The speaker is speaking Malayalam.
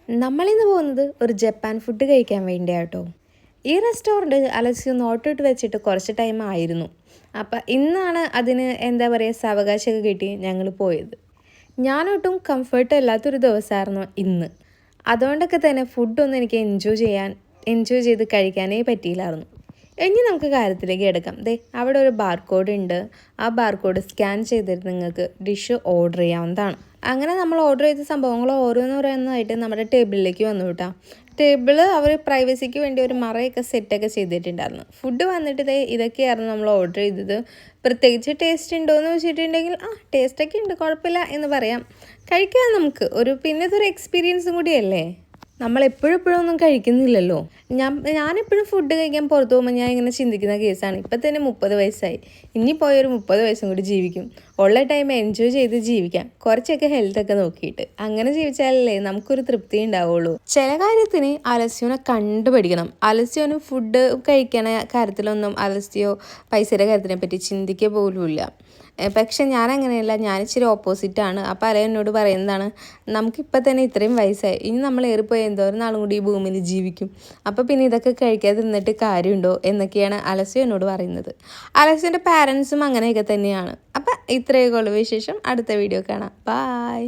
നമ്മളിന്ന് പോകുന്നത് ഒരു ജപ്പാൻ ഫുഡ് കഴിക്കാൻ വേണ്ടിയാട്ടോ. ഈ റെസ്റ്റോറൻറ്റ് അലക്സി നോട്ടിട്ട് വെച്ചിട്ട് കുറച്ച് ടൈം ആയിരുന്നു. അപ്പം ഇന്നാണ് അതിന് എന്താ പറയുക സാവകാശമൊക്കെ കിട്ടി ഞങ്ങൾ പോയത്. ഞാനൊട്ടും കംഫർട്ട് അല്ലാത്തൊരു ദിവസമായിരുന്നു ഇന്ന്. അതുകൊണ്ടൊക്കെ തന്നെ ഫുഡൊന്നും എനിക്ക് എൻജോയ് ചെയ്ത് കഴിക്കാനേ പറ്റിയില്ലായിരുന്നു. ഇനി നമുക്ക് കാര്യത്തിലേക്ക് എടുക്കാം. അവിടെ ഒരു ബാർകോഡ് ഉണ്ട്. ആ ബാർകോഡ് സ്കാൻ ചെയ്തിട്ട് നിങ്ങൾക്ക് ഡിഷ് ഓർഡർ ചെയ്യാവുന്നതാണ്. അങ്ങനെ നമ്മൾ ഓർഡർ ചെയ്ത സംഭവങ്ങൾ ഓരോന്നോരോന്നായിട്ട് നമ്മുടെ ടേബിളിലേക്ക് വന്നു കേട്ടോ. ടേബിള് അവർ പ്രൈവസിക്ക് വേണ്ടി ഒരു മറയൊക്കെ സെറ്റൊക്കെ ചെയ്തിട്ടുണ്ടായിരുന്നു. ഫുഡ് വന്നിട്ട് ഇതൊക്കെയായിരുന്നു നമ്മൾ ഓർഡർ ചെയ്തത്. പ്രത്യേകിച്ച് ടേസ്റ്റ് ഉണ്ടോ എന്ന് വെച്ചിട്ടുണ്ടെങ്കിൽ ടേസ്റ്റൊക്കെ ഉണ്ട്, കുഴപ്പമില്ല എന്ന് പറയാം. കഴിക്കാം നമുക്ക്. പിന്നെ ഇതൊരു എക്സ്പീരിയൻസും കൂടിയല്ലേ. നമ്മളെപ്പോഴും ഒന്നും കഴിക്കുന്നില്ലല്ലോ. ഞാനെപ്പോഴും ഫുഡ് കഴിക്കാൻ പുറത്ത് പോകുമ്പോൾ ഞാൻ ഇങ്ങനെ ചിന്തിക്കുന്ന കേസാണ്. ഇപ്പം തന്നെ 30 വയസ്സായി. ഇനി പോയൊരു 30 വയസ്സും കൂടി ജീവിക്കും. ഉള്ള ടൈം എൻജോയ് ചെയ്ത് ജീവിക്കാം, കുറച്ചൊക്കെ ഹെൽത്തൊക്കെ നോക്കിയിട്ട്. അങ്ങനെ ജീവിച്ചാലല്ലേ നമുക്കൊരു തൃപ്തി ഉണ്ടാവുള്ളൂ. ചില കാര്യത്തിന് അലസ്യോനെ കണ്ടുപഠിക്കണം. അലസ്യോന് ഫുഡ് കഴിക്കണ കാര്യത്തിലൊന്നും അലസ്യോ പൈസയുടെ കാര്യത്തിനെ പറ്റി ചിന്തിക്കുക പോലുമില്ല. പക്ഷെ ഞാനങ്ങനെയല്ല, ഞാനിച്ചിരി ഓപ്പോസിറ്റാണ്. അപ്പോൾ അല എന്നോട് പറയുന്നതാണ്, നമുക്കിപ്പോൾ തന്നെ ഇത്രയും വയസ്സായി, ഇനി നമ്മൾ ഏറിപ്പോയി എന്തോരം നാളും കൂടി ഈ ഭൂമിയിൽ ജീവിക്കും, അപ്പോൾ പിന്നെ ഇതൊക്കെ കഴിക്കാതെ നിന്നിട്ട് കാര്യമുണ്ടോ എന്നൊക്കെയാണ് അലസ്യോ എന്നോട് പറയുന്നത്. അലസ്യോൻ്റെ പാരൻസും അങ്ങനെയൊക്കെ തന്നെയാണ്. അപ്പം ഇത്രയൊക്കെ ഉള്ള വിശേഷം. അടുത്ത വീഡിയോ കാണാം. ബായ്.